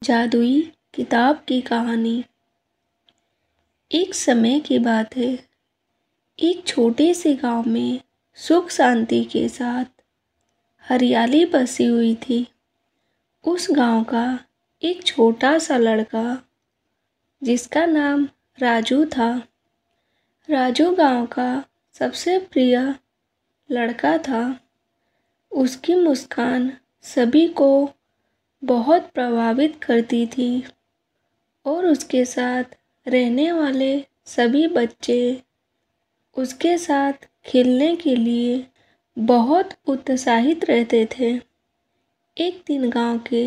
जादुई किताब की कहानी। एक समय की बात है। एक छोटे से गांव में सुख शांति के साथ हरियाली बसी हुई थी। उस गांव का एक छोटा सा लड़का जिसका नाम राजू था। राजू गांव का सबसे प्रिय लड़का था। उसकी मुस्कान सभी को बहुत प्रभावित करती थी और उसके साथ रहने वाले सभी बच्चे उसके साथ खेलने के लिए बहुत उत्साहित रहते थे। एक दिन गांव के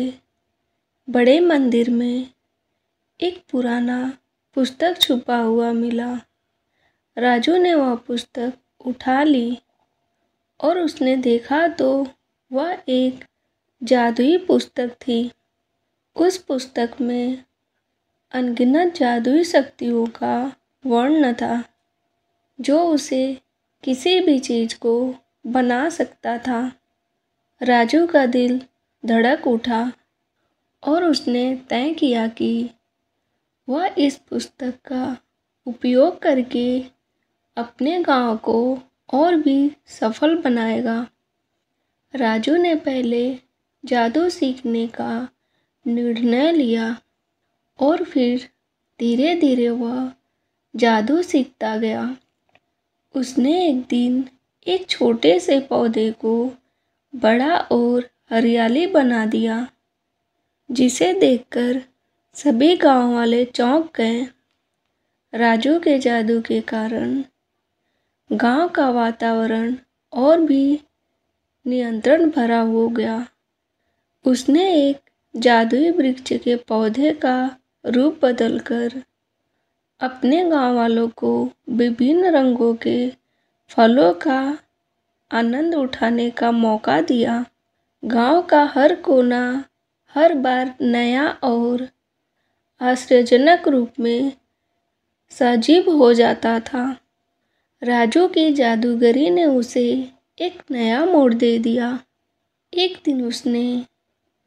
बड़े मंदिर में एक पुराना पुस्तक छुपा हुआ मिला। राजू ने वह पुस्तक उठा ली और उसने देखा तो वह एक जादुई पुस्तक थी। उस पुस्तक में अनगिनत जादुई शक्तियों का वर्णन था जो उसे किसी भी चीज को बना सकता था। राजू का दिल धड़क उठा और उसने तय किया कि वह इस पुस्तक का उपयोग करके अपने गांव को और भी सफल बनाएगा। राजू ने पहले जादू सीखने का निर्णय लिया और फिर धीरे धीरे वह जादू सीखता गया। उसने एक दिन एक छोटे से पौधे को बड़ा और हरियाली बना दिया, जिसे देखकर सभी गांव वाले चौंक गए। राजू के जादू के कारण गांव का वातावरण और भी नियंत्रण भरा हो गया। उसने एक जादुई वृक्ष के पौधे का रूप बदलकर अपने गांव वालों को विभिन्न रंगों के फलों का आनंद उठाने का मौका दिया। गांव का हर कोना हर बार नया और आश्चर्यजनक रूप में सजीव हो जाता था। राजू की जादूगरी ने उसे एक नया मोड़ दे दिया। एक दिन उसने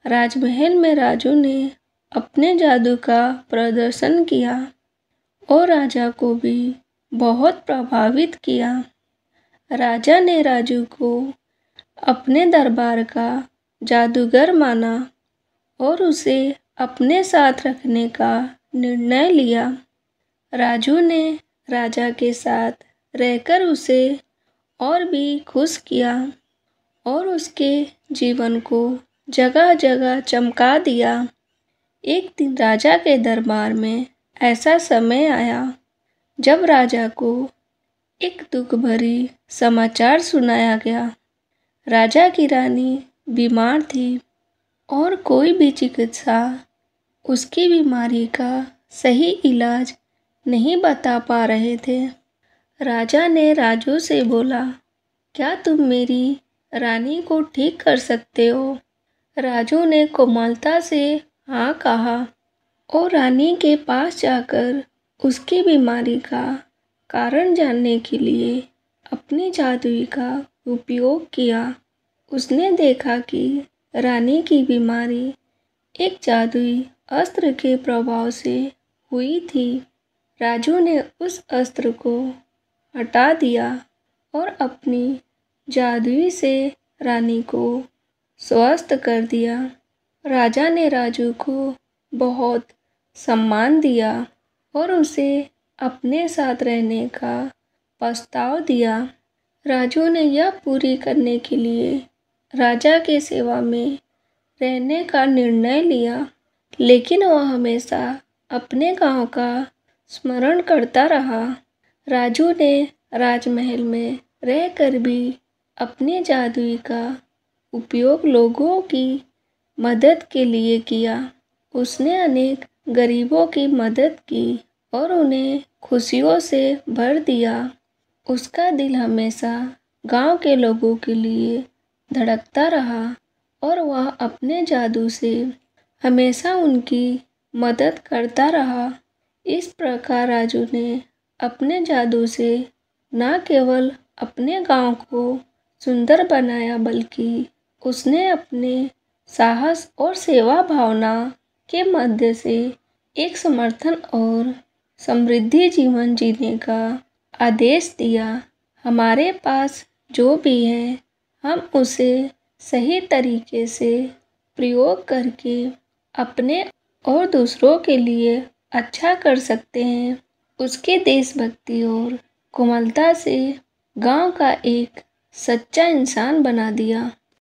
राजमहल में राजू ने अपने जादू का प्रदर्शन किया और राजा को भी बहुत प्रभावित किया। राजा ने राजू को अपने दरबार का जादूगर माना और उसे अपने साथ रखने का निर्णय लिया। राजू ने राजा के साथ रहकर उसे और भी खुश किया और उसके जीवन को जगह जगह चमका दिया। एक दिन राजा के दरबार में ऐसा समय आया जब राजा को एक दुख भरी समाचार सुनाया गया। राजा की रानी बीमार थी और कोई भी चिकित्सा उसकी बीमारी का सही इलाज नहीं बता पा रहे थे। राजा ने राजू से बोला, क्या तुम मेरी रानी को ठीक कर सकते हो? राजू ने कोमलता से हाँ कहा और रानी के पास जाकर उसकी बीमारी का कारण जानने के लिए अपनी जादुई का उपयोग किया। उसने देखा कि रानी की बीमारी एक जादुई अस्त्र के प्रभाव से हुई थी। राजू ने उस अस्त्र को हटा दिया और अपनी जादुई से रानी को स्वस्थ कर दिया। राजा ने राजू को बहुत सम्मान दिया और उसे अपने साथ रहने का प्रस्ताव दिया। राजू ने यह पूरी करने के लिए राजा के सेवा में रहने का निर्णय लिया, लेकिन वह हमेशा अपने गांव का स्मरण करता रहा। राजू ने राजमहल में रहकर भी अपने जादुई का उपयोग लोगों की मदद के लिए किया। उसने अनेक गरीबों की मदद की और उन्हें खुशियों से भर दिया। उसका दिल हमेशा गांव के लोगों के लिए धड़कता रहा और वह अपने जादू से हमेशा उनकी मदद करता रहा। इस प्रकार राजू ने अपने जादू से न केवल अपने गांव को सुंदर बनाया, बल्कि उसने अपने साहस और सेवा भावना के मध्य से एक समर्थन और समृद्धि जीवन जीने का आदेश दिया। हमारे पास जो भी है हम उसे सही तरीके से प्रयोग करके अपने और दूसरों के लिए अच्छा कर सकते हैं। उसके देशभक्ति और कोमलता से गांव का एक सच्चा इंसान बना दिया।